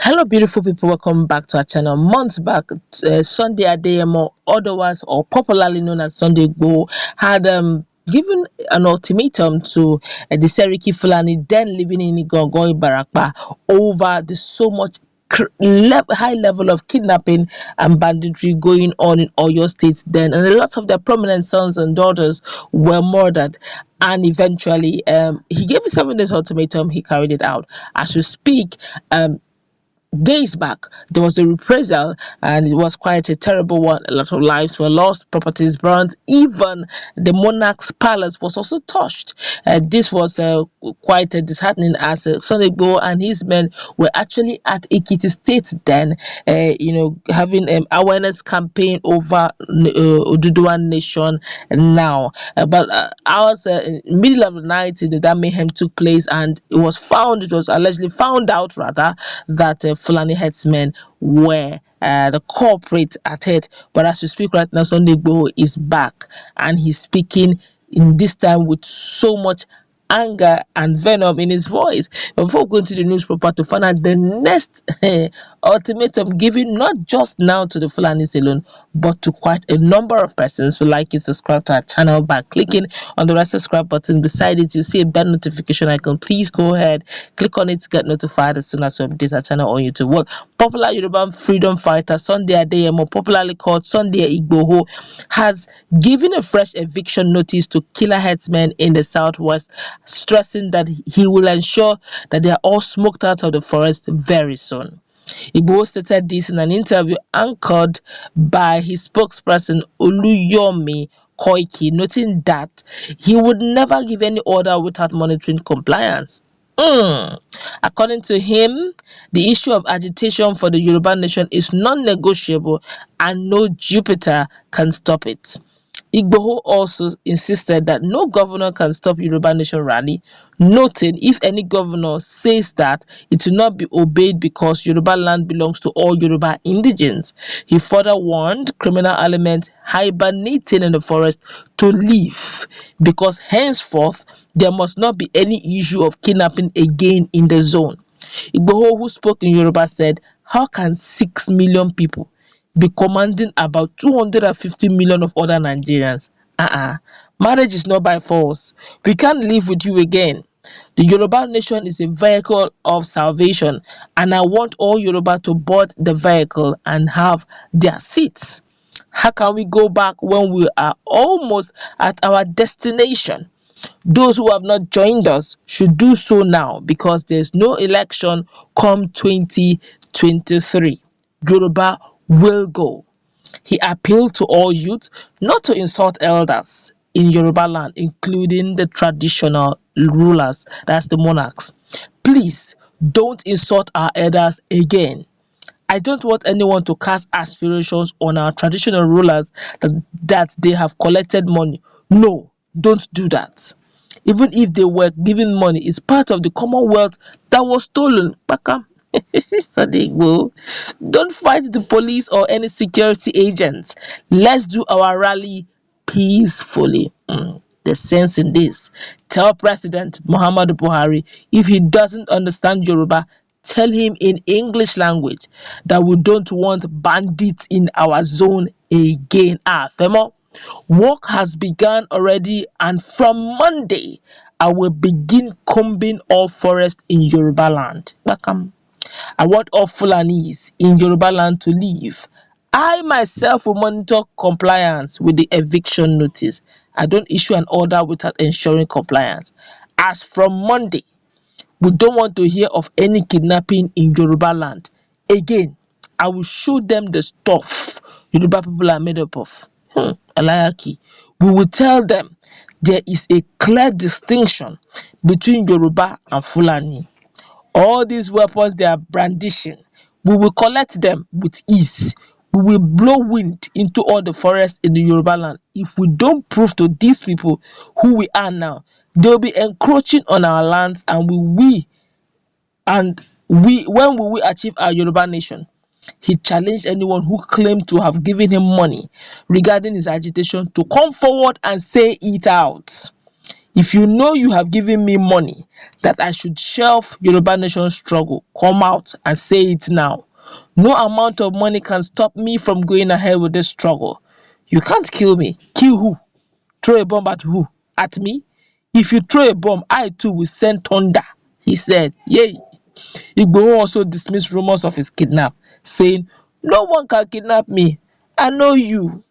Hello, beautiful people. Welcome back to our channel. Months back, Sunday Adeyemo, otherwise or popularly known as Sunday Igboho, had given an ultimatum to the Seriki Fulani, then living in Igboho, Ibarapa, over the so much high level of kidnapping and banditry going on in Oyo State then, and a lot of their prominent sons and daughters were murdered. And eventually, he gave a 7 days ultimatum. He carried it out. As we speak, days back there was a reprisal, and it was quite a terrible one. A lot of lives were lost, properties burnt, even the monarch's palace was also touched. This was quite disheartening, as Sunday Igboho and his men were actually at Ekiti State then, having an awareness campaign over Oduduwa nation now. But hours in the middle of the night, that mayhem took place, and it was allegedly found out rather that Fulani herdsmen were the culprit at it. But as we speak right now, Sunday Igboho is back, and he's speaking in this time with so much anger and venom in his voice. But before going to the news proper to find out the next ultimatum given not just now to the Fulanis alone, but to quite a number of persons, we like you to subscribe to our channel by clicking on the red subscribe button. Beside it, you see a bell notification icon. Please go ahead, click on it to get notified as soon as we update our channel on YouTube. Well, popular Yoruba freedom fighter Sunday Adeyemo, popularly called Sunday Igboho, has given a fresh eviction notice to killer herdsmen in the Southwest, stressing that he will ensure that they are all smoked out of the forest very soon. Igboho stated this in an interview anchored by his spokesperson Oluyomi Koiki, noting that he would never give any order without monitoring compliance. According to him, the issue of agitation for the Yoruba nation is non-negotiable, and no Jupiter can stop it. Igboho also insisted that no governor can stop Yoruba Nation rally, noting if any governor says that, it will not be obeyed because Yoruba land belongs to all Yoruba indigents. He further warned criminal elements hibernating in the forest to leave, because henceforth there must not be any issue of kidnapping again in the zone. Igboho, who spoke in Yoruba, said, "How can 6 million people be commanding about 250 million of other Nigerians? Marriage is not by force. We can't live with you again. The Yoruba nation is a vehicle of salvation, and I want all Yoruba to board the vehicle and have their seats. How can we go back when we are almost at our destination? Those who have not joined us should do so now, because there's no election come 2023. Yoruba will go." He appealed to all youth not to insult elders in Yoruba land, including the traditional rulers, that's the monarchs. "Please don't insult our elders again. I don't want anyone to cast aspirations on our traditional rulers that they have collected money. No, don't do that. Even if they were given money, it's part of the commonwealth that was stolen." Baka. Don't fight the police or any security agents. Let's do our rally peacefully. There's sense in this. Tell President Muhammadu Buhari, if he doesn't understand Yoruba, tell him in English language that we don't want bandits in our zone again. Femo, work has begun already, and from Monday I will begin combing all forests in Yoruba land. Welcome. I want all Fulanis in Yoruba land to leave. I myself will monitor compliance with the eviction notice. I don't issue an order without ensuring compliance. As from Monday, we don't want to hear of any kidnapping in Yoruba land again. I will show them the stuff Yoruba people are made up of. Alayaki. We will tell them there is a clear distinction between Yoruba and Fulani. All these weapons they are brandishing, we will collect them with ease. We will blow wind into all the forests in the Yoruba land. If we don't prove to these people who we are now, they will be encroaching on our lands, and when will we achieve our Yoruba nation? He challenged anyone who claimed to have given him money regarding his agitation to come forward and say it out. If you know you have given me money that I should shelve Yoruba nation struggle, come out and say it now. No amount of money can stop me from going ahead with this struggle. You can't kill me. Kill who? Throw a bomb at who? At me? If you throw a bomb, I too will send thunder, he said. Yay! Igboho also dismissed rumors of his kidnap, saying, "No one can kidnap me. I know you.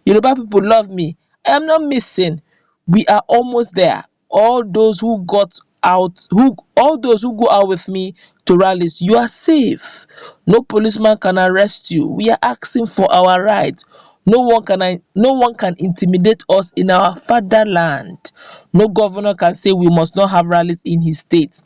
Yoruba people love me. I am not missing. We are almost there. All those who go out with me to rallies, you are safe. No policeman can arrest you. We are asking for our rights. No one can intimidate us in our fatherland. No governor can say we must not have rallies in his state.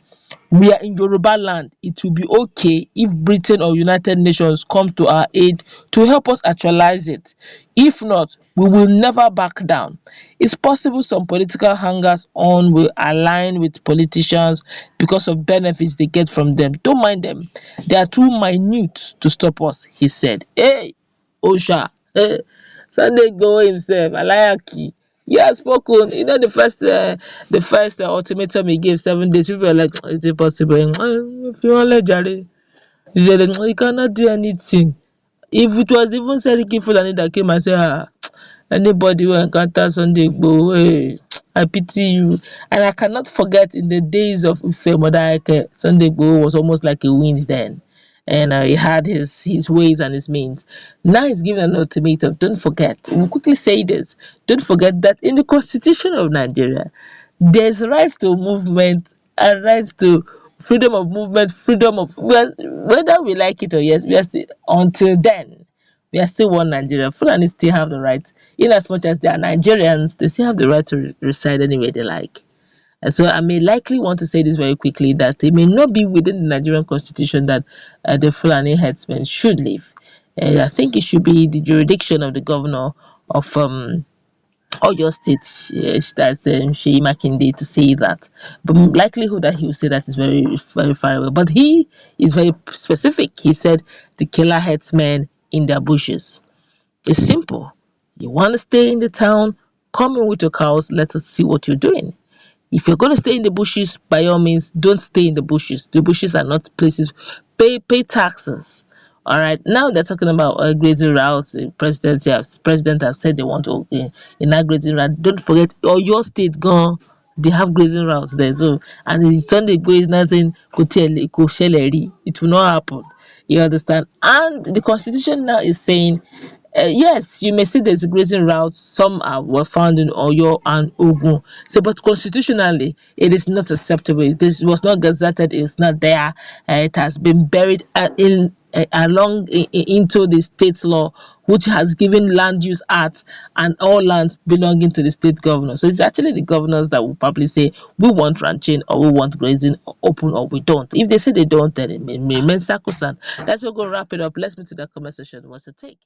We are in Yoruba land. It will be okay if Britain or United Nations come to our aid to help us actualize it. If not, we will never back down. It's possible some political hangers-on will align with politicians because of benefits they get from them. Don't mind them. They are too minute to stop us," he said. Hey, Osha, Sunday Igboho himself, Alayaki, he has spoken. You know, the first ultimatum he gave, 7 days. People were like, "Is it possible?" If you want to Jare, he said, "You cannot do anything." If it was even Seriki Fulani that came and said, anybody who encounter Sunday Igboho, hey, I pity you. And I cannot forget in the days of Ife Modaeke, Sunday Igboho was almost like a wind then. And he had his ways and his means. Now he's given an ultimatum. Don't forget, we'll quickly say this. Don't forget that in the constitution of Nigeria, there's rights to movement and rights to freedom of movement, whether we like it or yes, we are still, until then, we are still one Nigeria. Fulani still have the right, in as much as they are Nigerians, they still have the right to reside anywhere they like. And so I may likely want to say this very quickly, that it may not be within the Nigerian constitution that the Fulani herdsmen should live. I think it should be the jurisdiction of the governor of Oyo State, that's Sheyi Makinde, to say that. But likelihood that he will say that is very, very far away. But he is very specific. He said the killer herdsmen in their bushes. It's simple. You want to stay in the town, come in with your cows, let us see what you're doing. If you're going to stay in the bushes, by all means, don't stay in the bushes. The bushes are not places. Pay taxes. All right. Now they're talking about grazing routes. President have said they want to enact grazing routes. Don't forget, your state gone. They have grazing routes there. So, and the Sunday go is now saying it will not happen. You understand? And the constitution now is saying, yes, you may say there's a grazing route. Some were found in Oyo and Ogun. So, but constitutionally, it is not acceptable. This was not gazetted. It's not there. It has been buried into the state law, which has given land use act and all lands belonging to the state governor. So it's actually the governors that will probably say we want ranching or we want grazing open or we don't. If they say they don't, then it may mean sacrosanct. Let's go wrap it up. Let's meet in the comment section. What's your take?